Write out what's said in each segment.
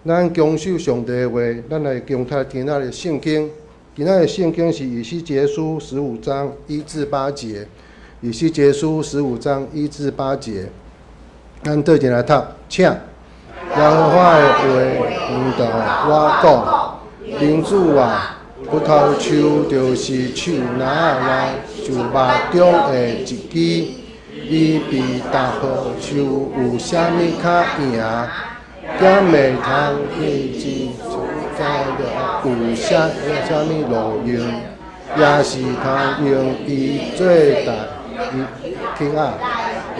咱恭守上帝的话，咱来恭读今仔的圣经。今仔的圣经是以西结书15章1至8节。以西结书15章1至8节，咱对阵来读，请。耶和华的话引导我讲，民主啊，葡萄树就是手拿内就目中的一枝，你比大棵树有啥物较赢？敢袂通去知在有啥物路用，也是通用伊做代去啊，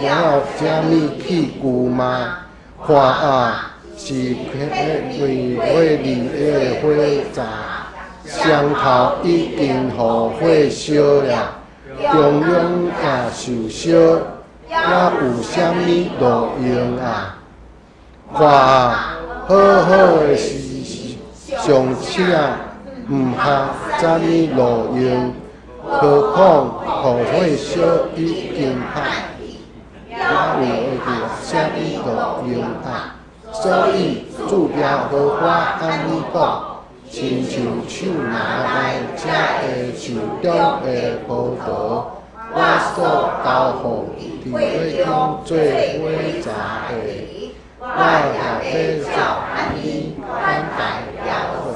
然后啥物去牛吗？看啊，是为火里的火炸，上头已经予火烧了，中央也受烧，也有啥物路用啊？看啊，好好的是上车，毋通啥物路用，何况予火烧已经歹。也有啥物路用啊？所以主标和我安尼讲，亲像手拿来这个手中的葡萄，我所交付伫火中做火炸的，我也要照安尼款待了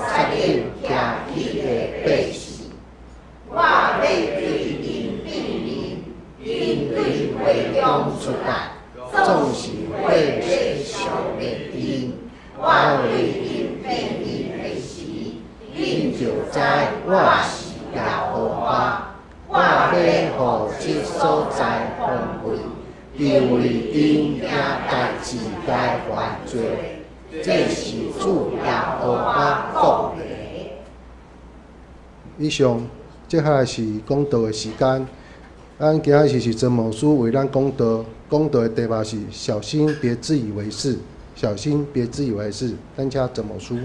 杀人行去的百姓。我要对因病人，因对火中出来。总是会受的因，我为因变因的时，因就知我是耶和华。我要互这所在防卫，因为因惊代志该犯罪，这是主耶和华讲的。以上，接下来是讲道的时间。咱今仔日是曾牧师为咱讲道，讲道的题目是小心别自以为是，小心别自以为是。咱请曾牧师。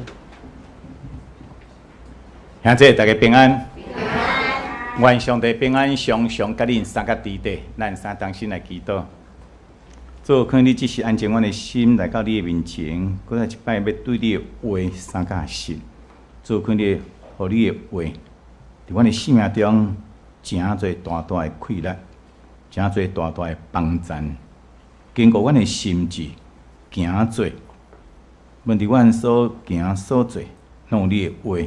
兄弟大家平安。愿上帝平安常常甲恁三甲伫地，咱三同心来祈祷。主，看你只是安静阮的心来到你的面前，搁来一摆要对你的话三甲信。主，看你，互你的话，伫阮的生命中。真侪大大的快乐，真侪大大的帮助，经过阮的心智行做，问题阮所行所做，拢有你的话，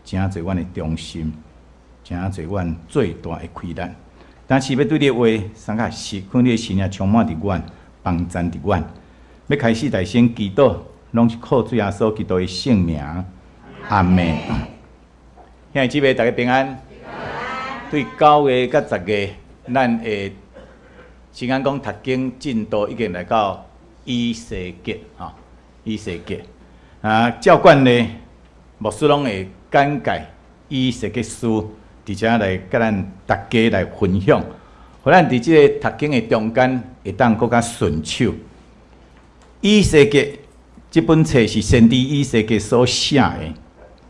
真侪阮的中心，真侪阮最大的快乐。但是要对你的话，三甲是看你的心也充满伫阮，帮助伫阮。要开始大声祈祷，拢是靠主耶稣基督的圣名，阿门。兄弟姊妹，大家平安。对9月甲10月，咱会时间讲读经进度已经来到以西结吼，以西结照惯呢，牧师拢会简介以西结书，而且来甲咱大家来分享，互咱伫即个读经的中间会当更较顺手。以西结这本册是先知以西结所写的，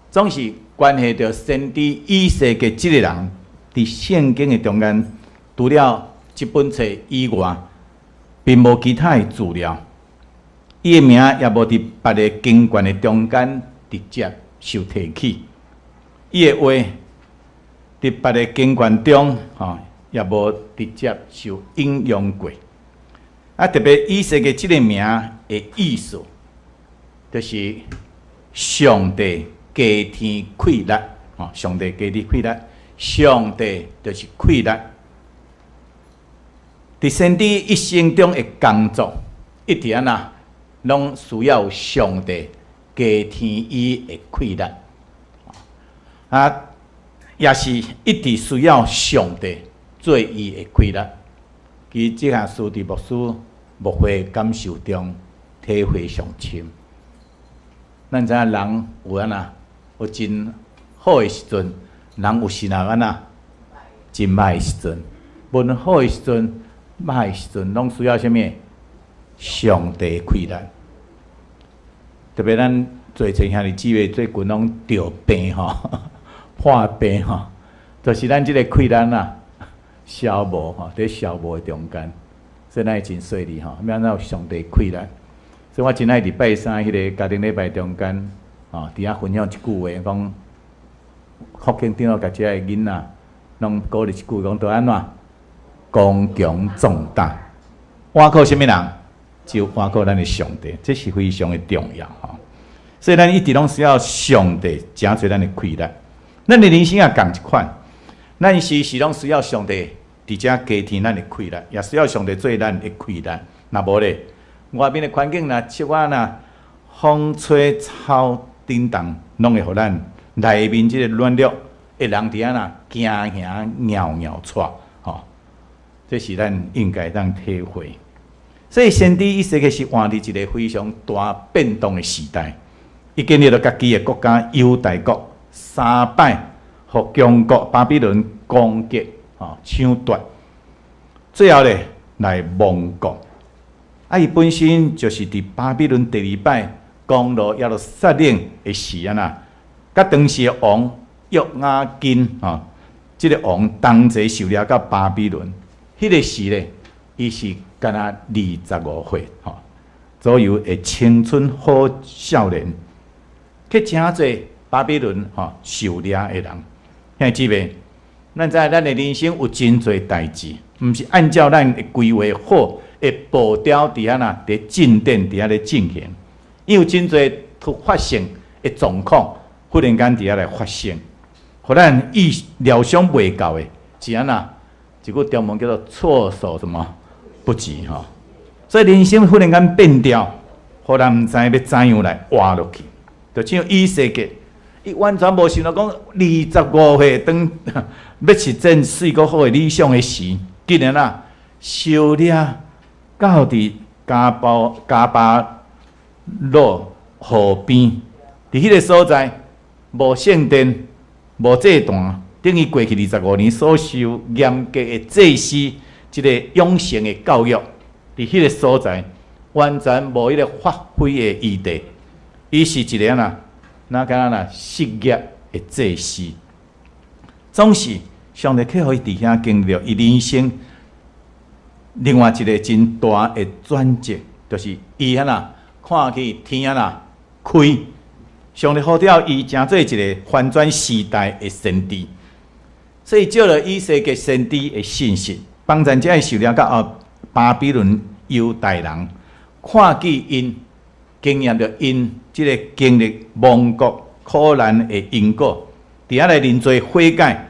总是关系到先知以西结这个人。伫圣经的中间，除了这本册以外，并无其他的资料。伊的名也无伫别个经卷的中间直接受提起。伊的话伫别个经卷中，也无直接受引用过。特别以西结这个名的意思，就是上帝加添快乐，上帝加添快乐。上帝就是快乐。伫先知一生中的工作，一直拢需要上帝加添伊的快乐。也是一直需要上帝做伊的快乐。其实这项事伫牧师牧会感受中体会上深。咱知影人有有真好的时阵。人有时真歹的时阵，无论好的时阵、歹的时阵，拢需要啥物？上帝快乐。特别咱做亲兄弟姊妹，最近拢着病破病就是咱即个快乐消磨伫消磨的中间，所以咱会真顺利免咱有上帝快乐。所以我真爱伫拜三迄个家庭礼拜中间，伫遐分享一句话，讲福建顶头甲遮个囡仔，拢鼓励一句，讲要安怎刚强壮大。倚靠什么人？只有倚靠咱的上帝，这是非常的重要吼。所以咱一直拢需要上帝诚侪咱的快乐。咱的人生也共一款，咱时时拢需要上帝伫遮加添咱的快乐，也需要上帝做咱的快乐。若无咧，外面的环境若七晚风吹草叮当，拢会互咱内面即个软弱的人伫遐惊吓尿尿喘吼。这是咱应该当体会。所以先知以西结是活伫一个非常大变动的时代，伊建立了家己的国家犹大国3摆，互强国巴比伦攻击、抢夺，最后咧来亡国。伊本身就是伫巴比伦第2摆攻入耶路撒冷的时甲当时的王约雅斤即个王同齐受了到巴比伦，迄个时咧，伊是敢若25岁左右的青春好少年，去诚侪巴比伦受掠的人。兄姊妹，咱知咱的人生有真侪代志，毋是按照咱的规划好的步调伫遐伫进展伫遐咧进行，因为真侪突发性的状况忽然间伫遐来发生，互咱意料想袂到的，是安那？一句中文叫做措手什么不及哈。所以人生忽然间变调，互人毋知要怎样来活落去。就像以西结，伊完全无想到讲25岁当要实践水果好的理想的时，竟然受掠到伫加巴洛河边，伫迄个所在无圣殿、无祭坛，等于过去25年所受严格的祭司一个养成的教育，伫迄个所在完全无迄个发挥的余地。伊是一个敢若失业的祭司，总是上帝去互伊伫遐经历伊人生另外一个真大的转折，就是伊看去天开，上帝呼召伊成做一个翻转时代的先知，所以借了以西结先知的信息，帮助这受了到巴比伦犹大人看见因经验着因即个经历亡国苦难的因果，伫遐来认罪悔改，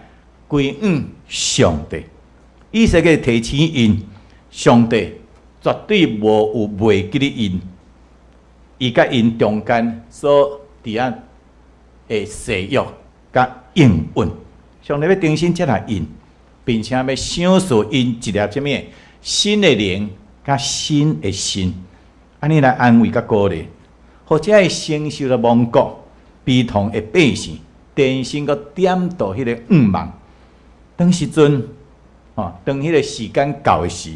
归向上帝。以西结提醒因，上帝绝对无有袂记咧因，伊甲因中间所伫遐的誓约甲应允，上帝要重新接纳因，并且要赏赐因一粒什么新的灵甲新的心，安尼来安慰甲鼓励，或者会承受了亡国悲痛的百姓，重新个点到迄个望。当时阵，当迄个时间到的时，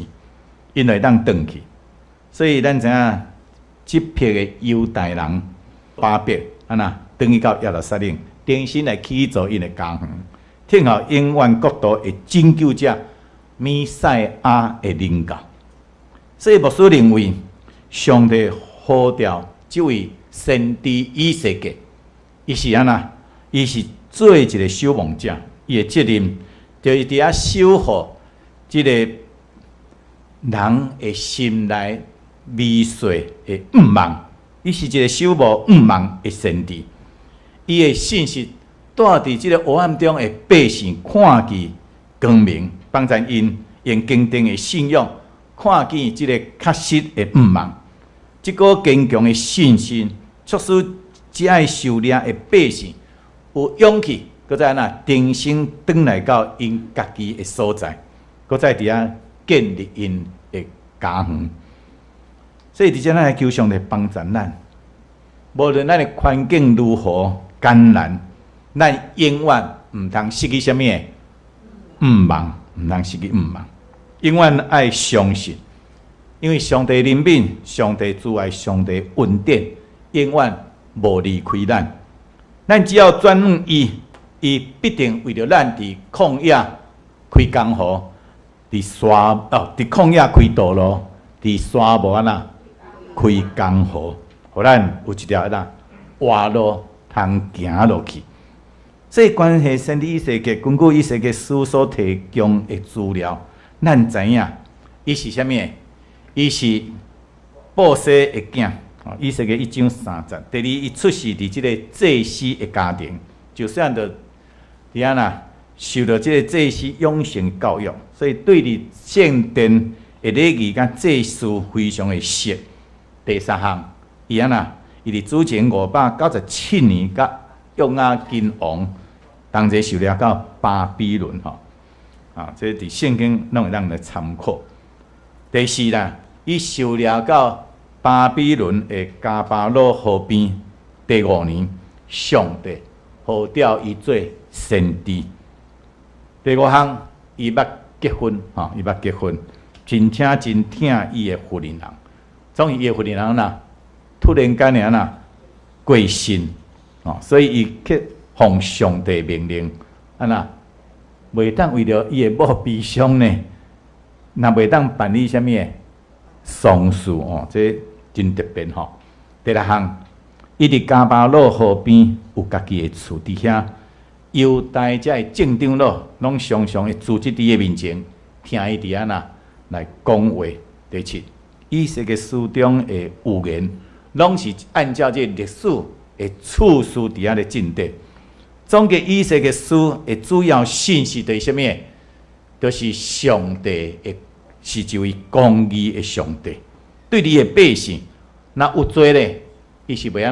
因会当转去。所以咱知影，这批的犹大人巴别转去到耶路撒冷，重新来起造因的家园，听候永远国度的拯救者弥赛亚的领导。所以牧师认为，上帝呼召这位先知以西结，伊是伊是做一个守望者，伊的责任就是伫遐守护这个人的心内微细的愿望。伊是一个守护愿望的先知，伊的信息带伫这个黑暗中的百姓看见光明，帮助因用坚定的信仰看见这个确实的愿望。这个坚强的信心，促使只爱受掠的百姓有勇气，搁再重新转来到因家己的所在，搁再伫遐建立因的家园。所以，伫遮咱来求上帝帮助咱，无论咱的环境如何艰难，咱永远毋通失去什么愿望，毋通失去愿望，永远爱相信。因为上帝怜悯，上帝慈爱，上帝恩典，永远无离开咱。咱只要转向伊，伊必定为着咱伫旷野开江河，伫旷野开道路，伫沙漠开江河，互咱有一条活路通行落去。所以关系先知以西结，根据以西结书所提供的资料，咱知影伊是啥物？伊是布西的囝。以西结1章3节。第二，伊出世伫即个祭司的家庭，就算着伫安那受到即个祭司养成教育，所以对伫圣殿的礼仪甲祭祀非常的熟。第三项，伊安那伊伫主前597年，甲约雅斤王同齐受了到巴比伦这伫圣经拢会让人参考。第四啦，伊受了到巴比伦的加巴罗河边第5年，上帝呼召伊做先知。第5项，伊捌结婚伊捌结婚，真疼伊的夫人人。总伊的夫人人突然间过身所以伊去奉上帝命令，袂当为了伊的某悲伤呢，若袂当办理啥物的丧事这真特别第6项，伊伫加巴罗河边有家己的厝伫遐，犹大遮的政长老拢常常会组织伫伊面前，听伊伫来讲话。第7，以西结书中的预言，拢是按照这历史的次序伫遐咧进展。总结以西结书的主要信息就是啥物？就是上帝的是一位公义的上帝，对你的百姓，那有罪咧，伊是袂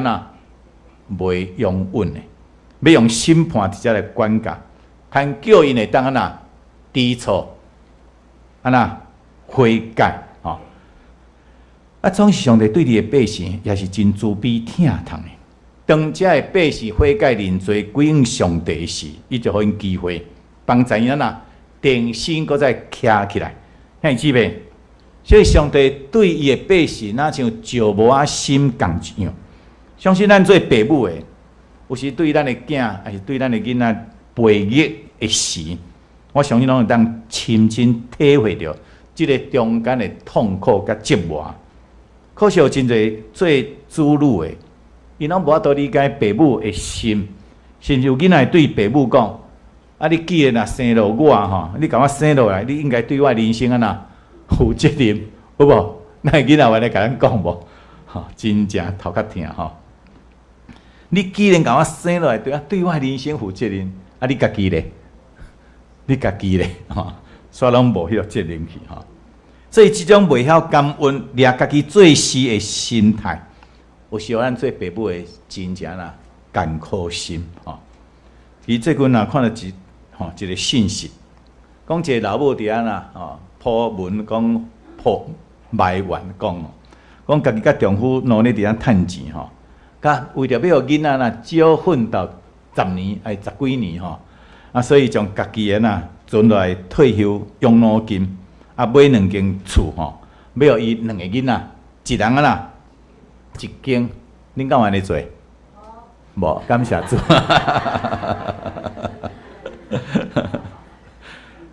袂用稳的，要用审判直接来管教，看叫因会当知错，悔改总是上帝对你的百姓也是真慈悲疼痛的。当遮的百姓悔改认罪归应上帝时，伊就互因机会，帮助因重新搁再徛起来。兄弟姊妹，所以上帝对伊的百姓，那像石磨仔心共一样。相信咱做父母的，有时对咱的囝，还是对咱的囡仔培育的时，我相信拢会当深深体会到即个中间的痛苦甲折磨。可惜有真侪做子女的，伊拢无法度理解父母的心，甚至有囡仔对父母讲：你既然生落我你甲我生落来，你应该对我人生负责任，有无？那囡仔话来甲咱讲无？真正头壳疼你既然甲我生落来，对我人生负责任，你家己咧？你家己咧？煞拢无迄个责任去所以，即种袂晓感恩、掠家己做事的心态，有时候咱做父母的真正艰苦心伊最近看到一个信息，讲一个老母伫铺文讲埋怨讲家己甲丈夫努力伫趁钱甲为着要互囡仔少奋斗10年还10几年所以将家己的存来退休养老金。买2间厝要互伊2个囡仔，一人1间，恁敢有安尼做？无，感谢主。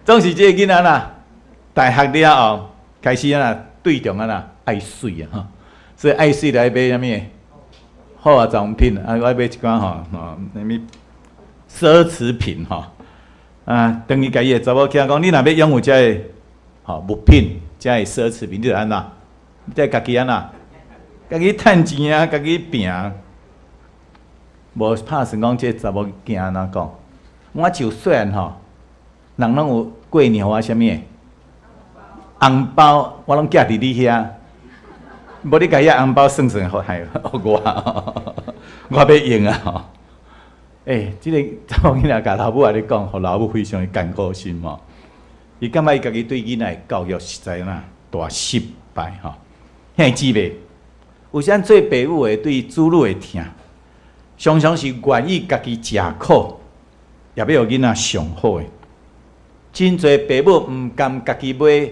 总是这个囡仔大学了后开始对重爱水所以爱水来买啥物好妆品我要买一寡啥物奢侈品等于家己的查某囝讲，你若要拥有这个。物品，才是奢侈品，你就安那？再家己家己趁钱家己拼无拍算讲这查某囝安怎讲？我就虽然人拢有过年啊，啥物红包，我拢寄伫你遐，无你家遐红包算互我要用即个查某囝甲老母安尼讲，互老母非常的艰苦心伊感觉伊家己对囡仔的教育实在大失败兄弟姊妹，有时咱做父母的对子女的疼，常常是愿意家己吃苦，也要互囡仔上好的。真侪父母毋甘家己买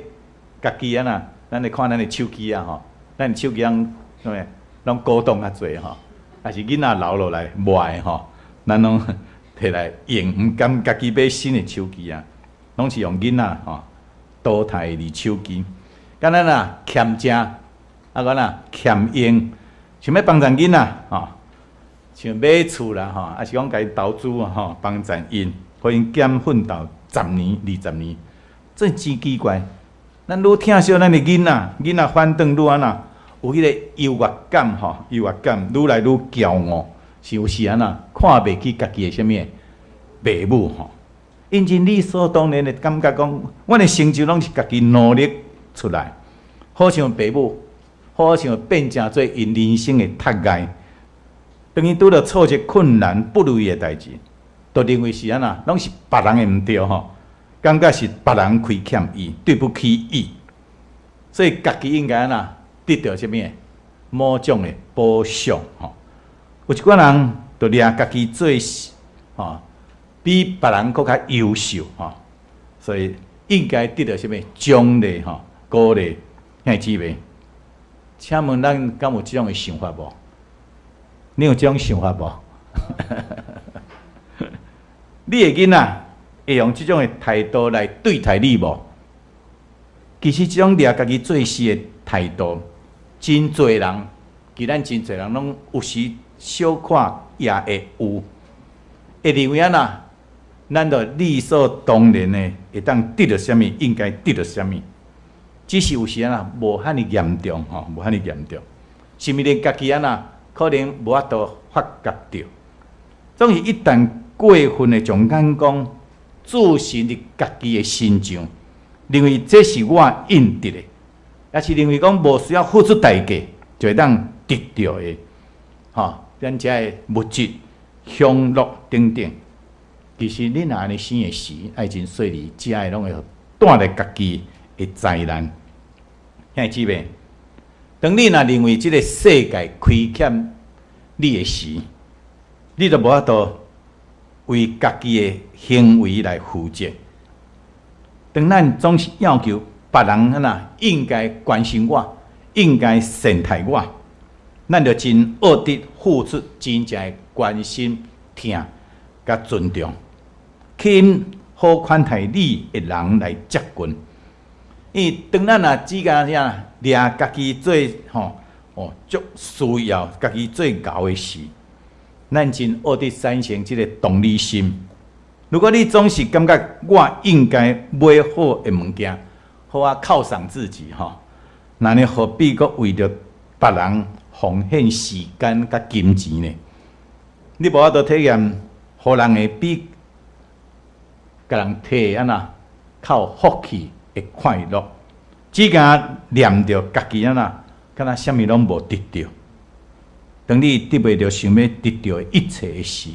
家己咱来看咱的手机咱的手机拢古董较侪还是囡仔留落来坏咱拢摕来用，毋甘家己买新的手机拢是用囡仔淘汰的手机，敢咱欠食讲啦欠用，想要帮助囡仔吼，像买厝啦吼，还是讲甲伊投资啊吼，帮助因，互因减奋斗10年、20年，这真奇怪。咱愈疼惜咱的囡仔，囡仔反倒愈安那有迄个优越感吼，优越感愈来愈骄傲，是有时安那看袂起家己的啥物父母吼。因真理所当然的感觉讲，阮的成就拢是家己努力出来，好像父母，好像变成做因人生的窒碍。当伊拄着挫折、困难、不如意的代志，都认为是安那，拢是别人的毋对吼，感觉是别人亏欠伊，对不起伊，所以家己应该安那得到啥物某种的补偿吼。有一寡人就掠家己做吼。比别人更较优秀吼，所以应该得到什么奖励吼、鼓励，兄姊妹，请问咱敢有这种的想法无？你有这种想法无？你的囡仔会用这种的态度来对待你无？其实这种掠家己做事的态度，真侪人，其咱真侪人拢有时小看也会有，会认为安那？咱就理所当然的会当得到什么，应该得到什么，只是有时啊无遐尼严重吼，无遐尼严重，甚至连家己啊那可能无法度发觉到，总是一旦过分的将眼光注视伫家己的身上，认为这是我应得的，也是认为讲无需要付出代价就会当得到的，吼，咱遮的物质、享乐等等。其实你若安尼生的时，爱真细腻，遮个拢会带来家己的灾难。兄姊妹，当你若认为即个世界亏欠你的时，你就无法度为家己的行为来负责。当咱总是要求别人那应该关心我，应该善待我，咱就真学得付出真正的关心、疼、甲尊重。去好款待你的人来接近，因为当咱若只甲啥掠家己最足需要家己最高的时，咱真学得产生即个同理心。如果你总是感觉我应该买好的物件，好啊犒赏自己那你何必阁为着别人奉献时间甲金钱呢？你无法度体验，互人会比甲人摕安那靠福气的快乐，只敢念着家己安那，敢若啥物拢无得到。当你得袂到想要得到的一切的时，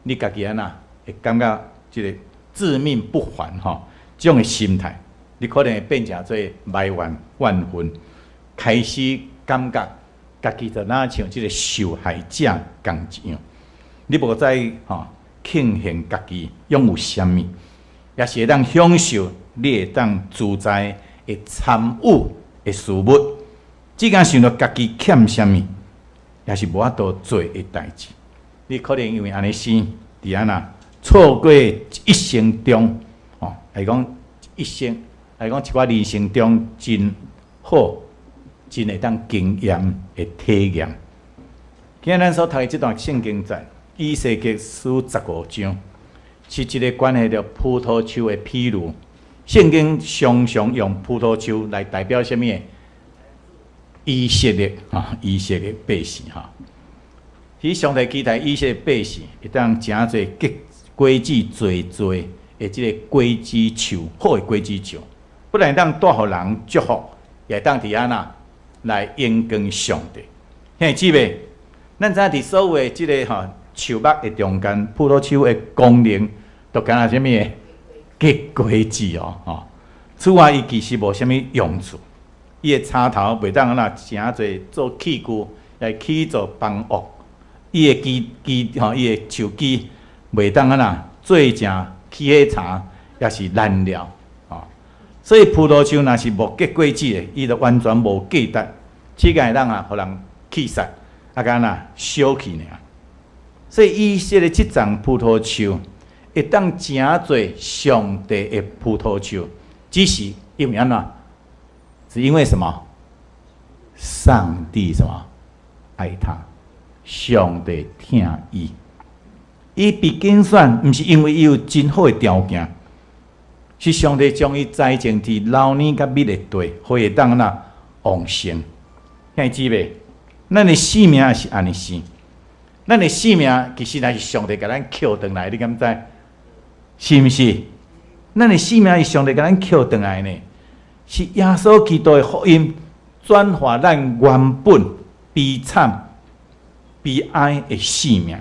你家己安那会感觉即个自命不凡这种的心态，你可能会变成做埋怨、怨愤，开始感觉家己就哪像即个受害者共样。你无再庆幸家己拥有啥物，也是会当享受你会当自在的参与的事物。只敢想到家己欠啥物，也是无法度做的代志。你可能因为安尼生，伫安那错过一生中，来讲一生，来讲一寡人生中真好、真会当经验的体验。今日咱所读的这段圣经在以西结书15章，是一个关系着葡萄树的譬喻。圣经常常用葡萄树来代表什么？以色列以色列百姓其实上帝期待以色列百姓会当真侪果子侪的即个果子树，好的果子树，不但当带互人祝福，也当伫安那来荣光上帝。兄姊妹，咱知影伫所有的即个树木的中间，葡萄树的功能，就干那什么？结果子此外，伊其实无啥物用处。伊的插头袂当安那诚侪做器具，来起做房屋。伊的伊的树枝袂当安那做成起火柴，也是燃料所以葡萄树若是无结果子的，伊就完全无价值，只会当互人气杀，干那烧去尔。所以以色列这丛葡萄树会当诚侪上帝的葡萄树，只是因为安怎？是因为什么？上帝什么爱他，上帝疼伊。伊被拣选，毋是因为伊有真好的条件，是上帝将伊栽种伫老年甲美的地，互伊当旺盛。兄姊妹，咱的性命也是安尼生，咱的性命其实乃是上帝甲咱扣转来，你敢知？是毋是？咱的性命是上帝甲咱扣转来呢？是耶稣基督的福音转化咱原本悲惨、悲哀的性命。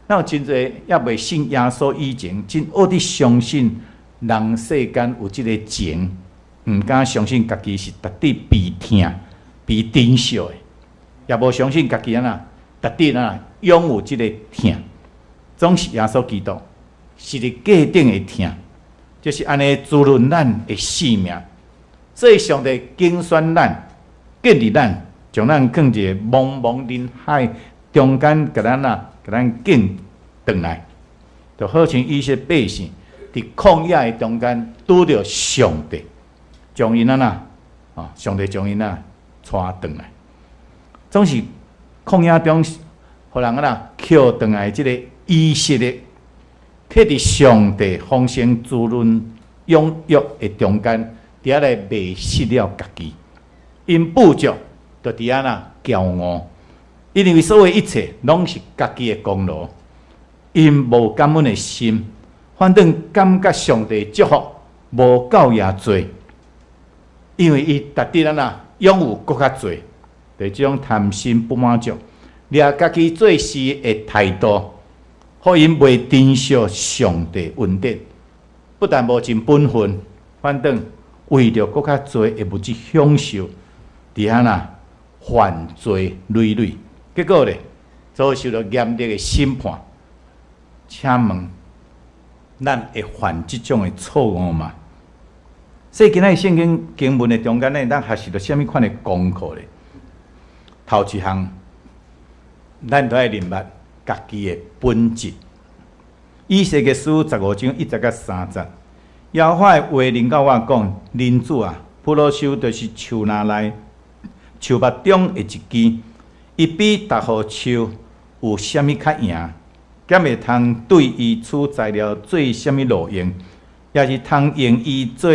咱有真侪也未信耶稣以前，真恶地相信人世间有即个情，毋敢相信家己是值得被疼、被珍惜的，也无相信家己值得拥有即个疼。总是耶稣基督是伫价顶的疼，就是安尼滋润咱的性命。所以上帝拣选咱，建立咱，将咱放一个茫茫人海中间，甲咱拣转来，就好像以色列百姓伫旷野的中间拄着上帝，将因上帝将因带转来。总是旷野中，互人扣转来即个以色列，摕伫上帝丰盛滋润养育的中间。伫遐来迷失了家己，因不足就伫遐骄傲，因为所有一切拢是家己的功劳，因无感恩的心，反正感觉上帝祝福无够也多，因为伊值得拥有更较多，就即种贪心不满足，掠家己做事的态度，互因袂珍惜上帝恩典，不但无尽本分，反正为着更较多的物质享受，伫遐犯罪累累，结果咧遭受到严厉的审判。请问，咱会犯即种的错误吗？所以今仔圣经经文的中间咧，咱学习到什么款的功课咧？头一项，咱都要明白家己的本质。以西结书15章1节到3节。耶和华的话临到我讲：人子啊，葡萄树就是树林内树木中的一枝，伊比逐棵树有啥物较赢？敢会通对伊取材料做啥物路用？也是通用伊做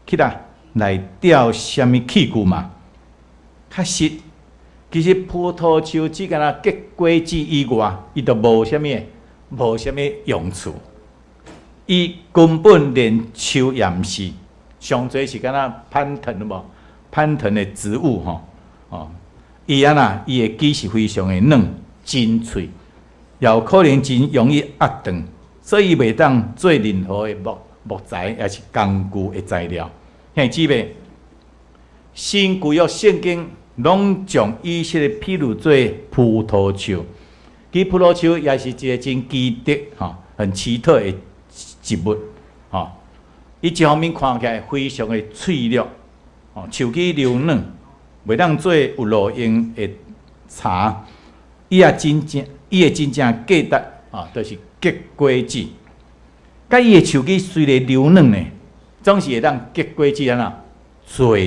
去来钓啥物器具嘛？确实，其实葡萄树只干结果子以外，伊就无啥物用处。伊根本连树也毋是，上侪是敢攀藤的无？攀藤的植物伊伊的枝是非常的软、真脆，也有可能真容易压断，所以袂当做任何的木材，也是工具的材料。兄姊妹，新旧约圣经拢将以色列譬如做葡萄树，其葡萄树也是一个真奇特很奇特的植物，伊一方面看起来非常的脆弱，树枝柔软，袂当做有路用的茶。伊也真正价值就是结果子。甲伊的树枝虽然柔软呢，总是会当结果子做。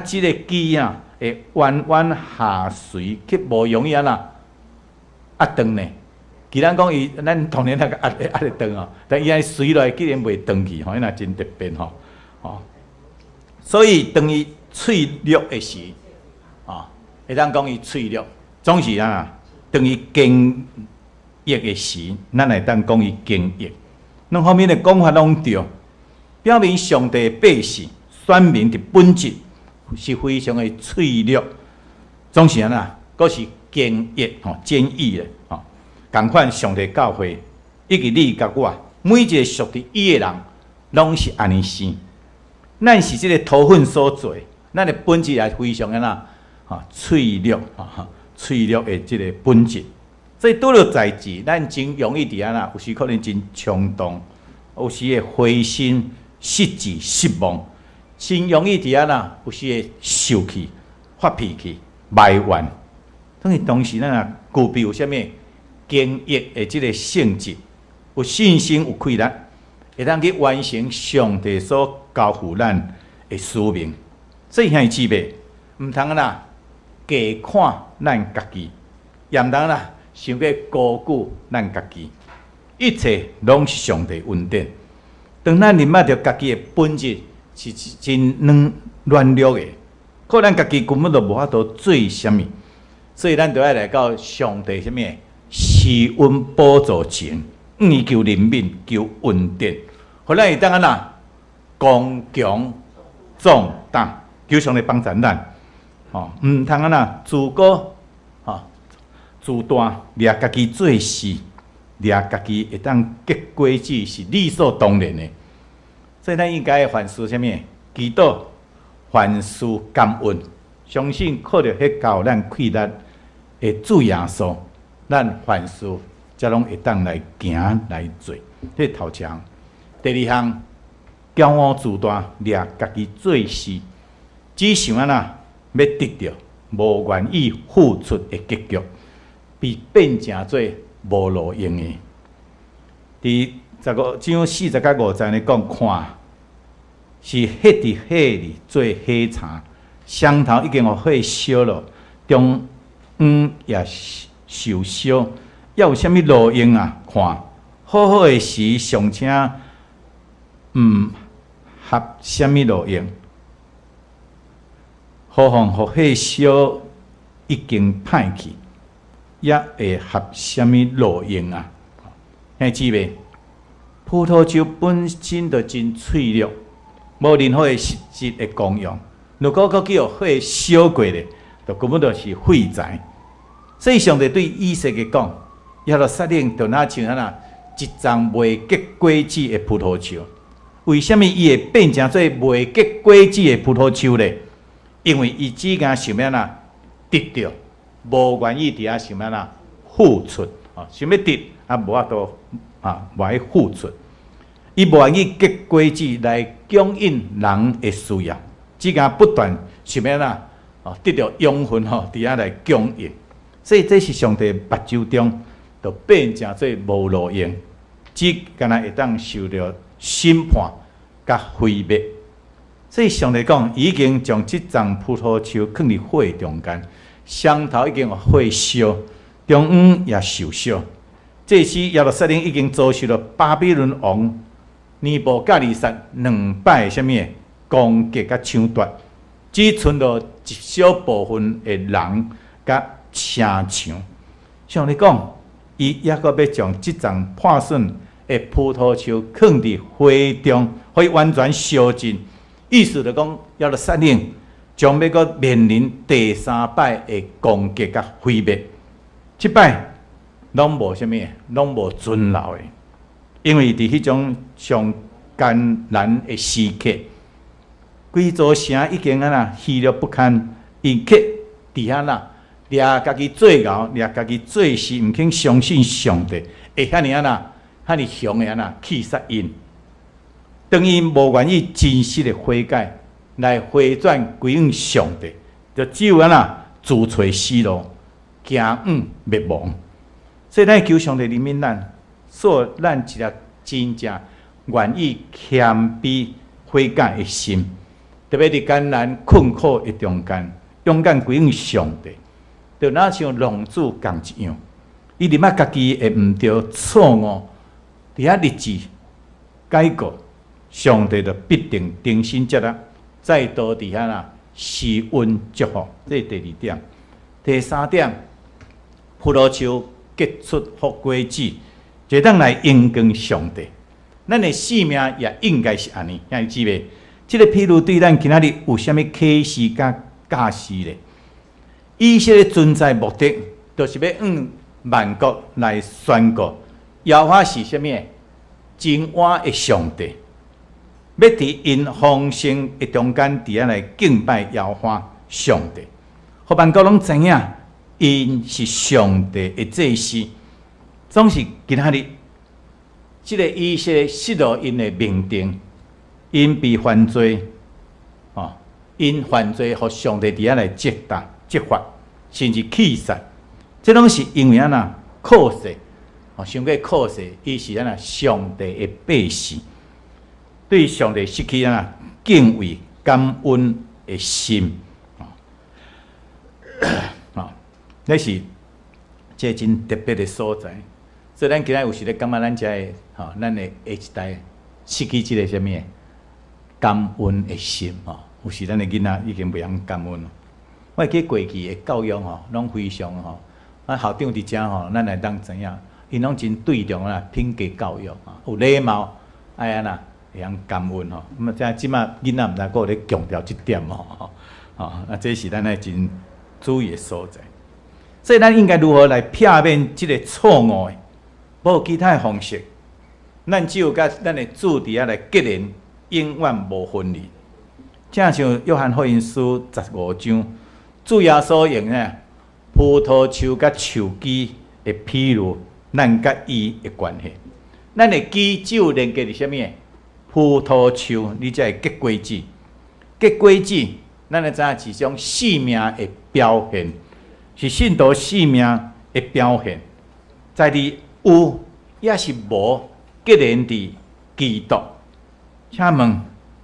即个枝会弯弯下垂，去无容易压断呢。既然讲伊，咱当然压会断但伊安随落竟然袂断去，那真特别所以当伊脆弱的时，会当讲伊脆弱，总是当伊坚毅的时，咱会当讲伊坚毅。两方面的讲法拢对，表明上帝百姓选民的本质是非常的脆弱，总是佫是坚毅坚毅的同款上帝教会，以及你甲我，每一个属于伊的人，拢是安尼生。咱是即个土粉所做，咱的本质也非常脆弱脆弱的即个本质。所以拄着代志，咱真容易伫有时可能真冲动，有时会灰心失志失望，真容易伫有时会受气、发脾气、埋怨。当时咱具备有啥物？坚毅的即个性质，有信心、有气力，会当去完成上帝所交付咱的使命。所以兄姊妹，毋通啦，假看咱家己，也毋通啦，想要高估咱家己。一切拢是上帝恩典。当咱认捌着家己的本质是真软弱的，可咱家己根本就无法度做啥物，所以咱就要来到上帝什么施恩补助前，伊求怜悯，求恩典，互咱会当安那刚强壮胆，求上帝帮助咱。毋通安那自高自大，掠家己做事，掠家己会当结果子是理所当然的。所以咱应该凡事啥物？祈祷，凡事感恩，相信靠着迄教咱气力的主耶稣，咱凡事才拢会当来行来做。这头一项。第二项，骄傲自大，掠家己做事，只想安那要得到，无愿意付出的结局，被变成做无路用的。伫15章40到50咧讲，看是迄伫火里做火柴，双头已经互火烧了，中也受烧，要有啥物路用啊？看好好的时，尚且合啥物路用？何况互火烧已经歹去，也会合啥物路用啊？兄姊妹，葡萄酒本身就真脆弱，无任何的实质的功用。如果佮叫火烧过咧，就根本就是废材。所以上帝对以色列讲，耶路撒冷就那像安那一丛未结果子的葡萄树。为什么伊会变成做未结果子的葡萄树咧？因为伊只敢想要哪得到，无愿意伫遐想要哪付出。想要得无法度无爱付出。伊无愿意结果子来供应人的需要，只敢不断想要哪得到养分伫遐来供应。所以这是上帝目睭中，就变成做无路用，只敢若会当受到审判甲毁灭。所以上帝讲，已经将这丛葡萄树放伫火中间，双头已经火烧，中央也受烧。这时耶路撒冷已经遭受了巴比伦王尼布甲尼撒2摆什么攻击甲抢夺，只剩了一小部分的人甲车墙。上帝讲，伊抑阁要将这丛破损的葡萄树放伫火中，可以完全烧尽。意思就讲，耶路撒冷将要阁面临第3摆的攻击甲毁灭。这摆拢无啥物，拢无存留的，因为伫迄种上艰难的时刻，规座城已经安那虚弱不堪，伊却伫遐啦，掠家己做牛，掠家己做事，毋肯相信上帝，会遐尼安那，遐尼凶的安那气杀因。当伊无愿意真实的悔改，来回转归向上帝，就只有安那自找死路，行灭亡。所以咱求上帝怜悯咱，所咱一粒真正愿意谦卑悔改的心，特别伫艰难困苦的中间，勇敢归向上帝，就若像浪子共一样，伊认捌家己会毋对错误，伫遐日子改过。上帝就必定重新接纳，再度伫遐啦施恩祝福。这是第2点。第3点，葡萄树结出好果子，就当来荣光上帝。咱的性命也应该是安尼，兄姊妹。这个譬如对咱今仔日有啥物启示甲教示咧？以色列存在目的，就是要万国来宣告，耶和华是啥物？真活的上帝。要伫因丰盛的中间，伫遐来敬拜耶和华上帝，互万国拢知影，因是上帝的祭司。总是今仔日，即个以色列失落因的命定，因被犯罪，因犯罪，互上帝伫遐来责罚，甚至气杀。这拢是因为安那靠势，想过靠势，伊是安那上帝的百姓。对上帝失去敬畏、感恩、的心，那是这真特别的所在。所以咱今仔有时咧感觉咱遮的咱的下一代失去这个什么感恩的心有时咱的囡仔已经袂晓感恩了。我记过去的教育拢非常校长伫遮咱来当知影，因拢真对重品格教育有礼貌，会晓感恩咁即马囡仔毋知个咧强调即点这是咱的真注意的所在。所以咱应该如何来避免即个错误的？无其他的方式，咱只有甲咱的主伫来结连，永远无分离。正像约翰福音书15章，主耶稣用葡萄树甲树枝的比喻，咱甲伊的关系。咱的枝只有连接伫啥物？葡萄树，你才会结果子。结果子，咱会知影是一种生命的表现，是信徒生命的表现。在伫有也是无结连伫基督，请问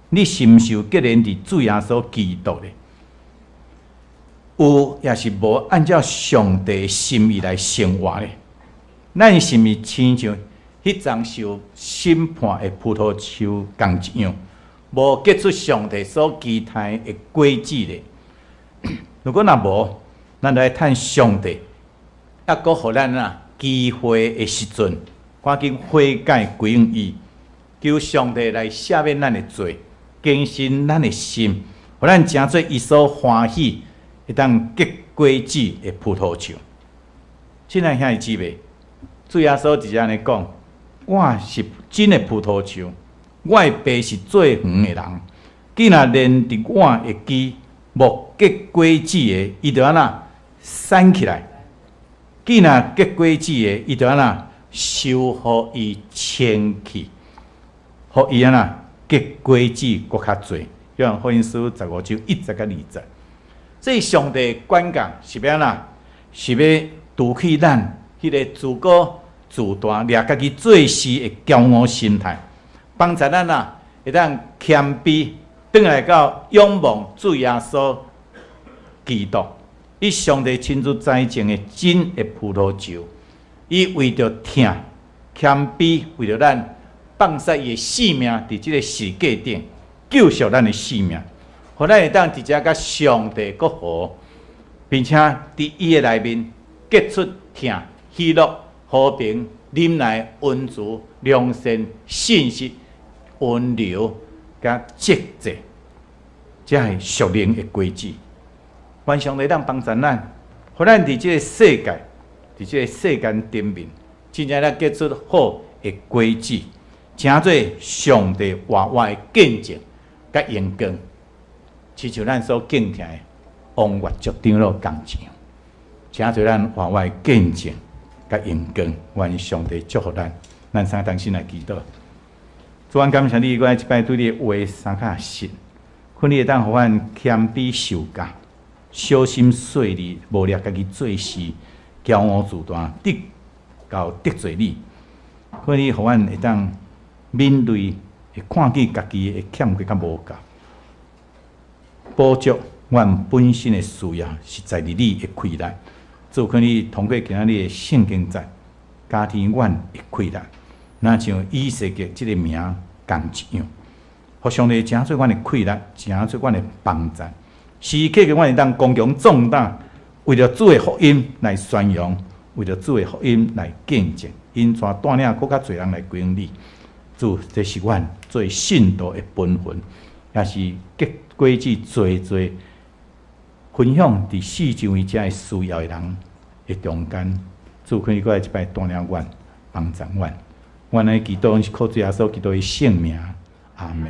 你是毋是有结连伫主耶稣基督咧？有也是无按照上帝心意来生活咧？咱是毋是亲像迄丛受审判的葡萄树共一样，无结出上帝所期待的果子咧？如果若无，咱就来趁上帝，抑阁互咱机会的时阵，赶紧悔改归向伊，求上帝来赦免咱的罪，更新咱的心，互咱成做伊所欢喜，会当结果子的葡萄树。亲爱兄弟姊妹，主耶稣直接安尼讲：我是真的葡萄树，我的爸是最远的人。既然连伫我的枝无结果子的，伊就安那散起来。既然结果子的，伊就安那收互伊迁去，互伊安那结果子搁较侪。约翰福音书15章1节到20节。所以上帝管教是要安那？是要除去咱迄个自高自大、掠家己做事的骄傲心态，帮助咱会当谦卑，转来到仰望主耶稣基督。伊上帝亲自栽种的真的葡萄树，伊为着听谦卑，为着咱放下伊的性命，伫即个世界顶救赎咱的性命，互咱会当直接甲上帝搁好，并且伫伊的内面结出听、喜乐、和平、忍耐、温慈、良善、信实、温柔、甲节制，这是属灵的果子。愿上帝当帮助咱，互咱伫即个世界，伫即个世间顶面，真正咱结出好的果子，成做上帝活活的见证甲荣光，亲像咱所敬听的王岳族长老同样，成做咱活活的见证甲荣光。愿上帝祝福咱，咱三同心来祈祷。主啊，感谢你，我一摆对你的话相较实，劝你会当互阮谦卑受教。小心细腻，无掠家己做事，骄傲自大，得罪你。可你互阮会当面对，会看见家己的欠缺甲无够，补足阮本身的需要，是在于你的亏难。做可你通过今仔日的圣经节，加添阮的亏难，那像以色列这个名共一样，互上帝成做阮的亏难，成做阮的帮助。时刻嘅，我会当刚强壮胆，为着主的福音来宣扬，为着主的福音来见证，因带领更较侪人来归向你。主，这是阮做信徒的本分，也是结果子做分享伫四周围遮需要的人的中间。主，可以过来一摆带领阮，帮助阮。阮的祈祷是靠主耶稣基督的圣名，阿门。